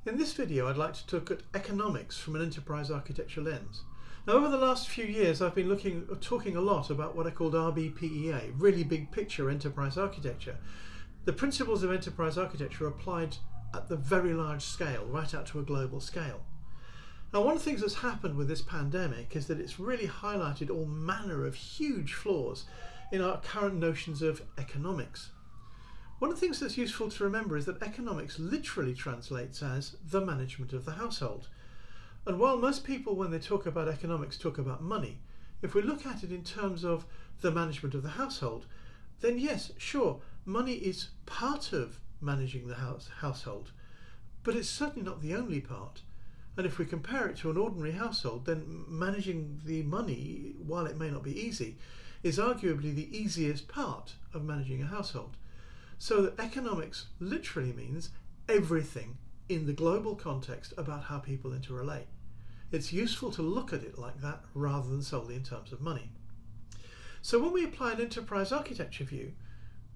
In this video I'd like to look at economics from an enterprise architecture lens. Now over the last few years I've been talking a lot about what I called RBPEA, really big picture enterprise architecture. The principles of enterprise architecture are applied at the very large scale, right out to a global scale. Now one of the things that's happened with this pandemic is that it's really highlighted all manner of huge flaws in our current notions of economics. One of the things that's useful to remember is that economics literally translates as the management of the household. And while most people, when they talk about economics, talk about money, if we look at it in terms of the management of the household, then yes, sure, money is part of managing the household, but it's certainly not the only part. And if we compare it to an ordinary household, then managing the money, while it may not be easy, is arguably the easiest part of managing a household. So that economics literally means everything in the global context about how people interrelate. It's useful to look at it like that rather than solely in terms of money. So when we apply an enterprise architecture view,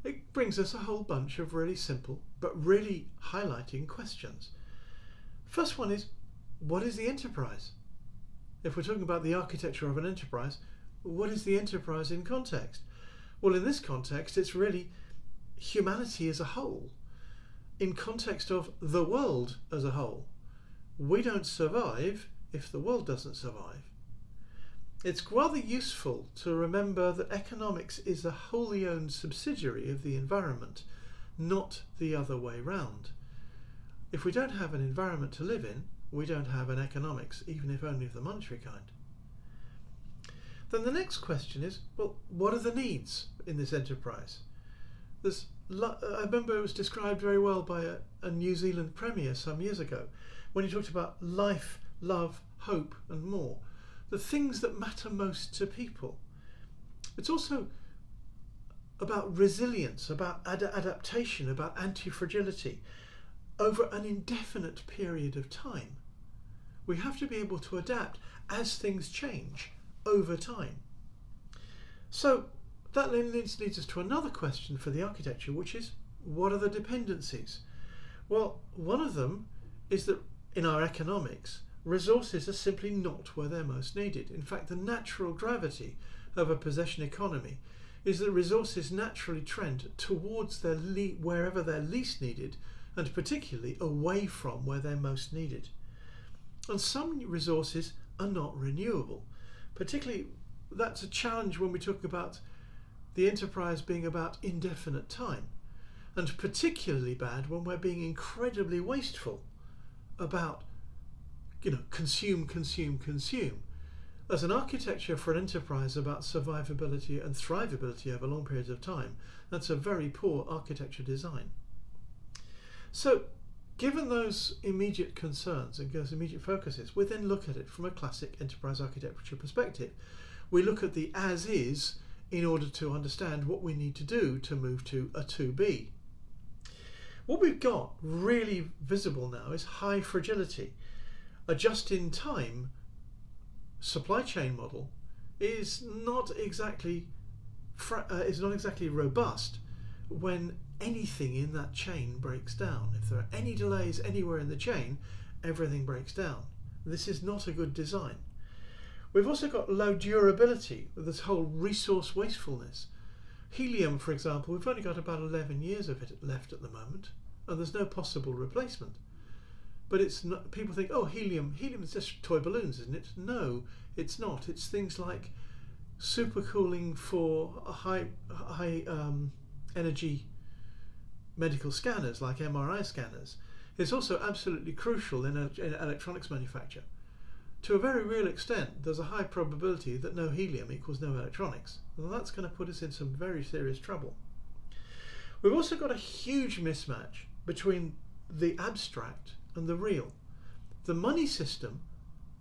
it brings us a whole bunch of really simple but really highlighting questions. First one is, what is the enterprise? If we're talking about the architecture of an enterprise, what is the enterprise in context? Well, in this context, it's really humanity as a whole, in context of the world as a whole. We don't survive if the world doesn't survive. It's rather useful to remember that economics is a wholly owned subsidiary of the environment, not the other way round. If we don't have an environment to live in, we don't have an economics, even if only of the monetary kind. Then the next question is, well, what are the needs in this enterprise? I remember it was described very well by a New Zealand premier some years ago when he talked about life, love, hope and more, the things that matter most to people. It's also about resilience, about adaptation, about anti-fragility over an indefinite period of time. We have to be able to adapt as things change over time. So that then leads us to another question for the architecture, which is, what are the dependencies? Well, one of them is that in our economics, resources are simply not where they're most needed. In fact, the natural gravity of a possession economy is that resources naturally trend towards wherever they're least needed, and particularly away from where they're most needed. And some resources are not renewable. Particularly, that's a challenge when we talk about the enterprise being about indefinite time, and particularly bad when we're being incredibly wasteful about, consume. As an architecture for an enterprise about survivability and thrivability over long periods of time, that's a very poor architecture design. So given those immediate concerns and those immediate focuses, we then look at it from a classic enterprise architecture perspective. We look at the as is in order to understand what we need to do to move to a 2B. What we've got really visible now is high fragility. A just-in-time supply chain model is not exactly robust when anything in that chain breaks down. If there are any delays anywhere in the chain, everything breaks down. This is not a good design. We've also got low durability with this whole resource wastefulness. Helium, for example, we've only got about 11 years of it left at the moment, and there's no possible replacement. But it's not, people think, oh, helium is just toy balloons, isn't it? No, it's not. It's things like supercooling for high energy medical scanners like MRI scanners. It's also absolutely crucial in electronics manufacture. To a very real extent, there's a high probability that no helium equals no electronics. And that's going to put us in some very serious trouble. We've also got a huge mismatch between the abstract and the real. The money system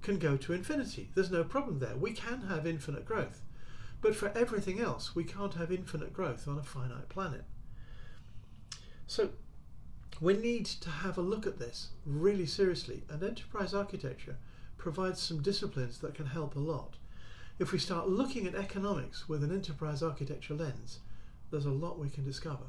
can go to infinity. There's no problem there. We can have infinite growth. But for everything else, we can't have infinite growth on a finite planet. So we need to have a look at this really seriously, and enterprise architecture provides some disciplines that can help a lot. If we start looking at economics with an enterprise architecture lens, there's a lot we can discover.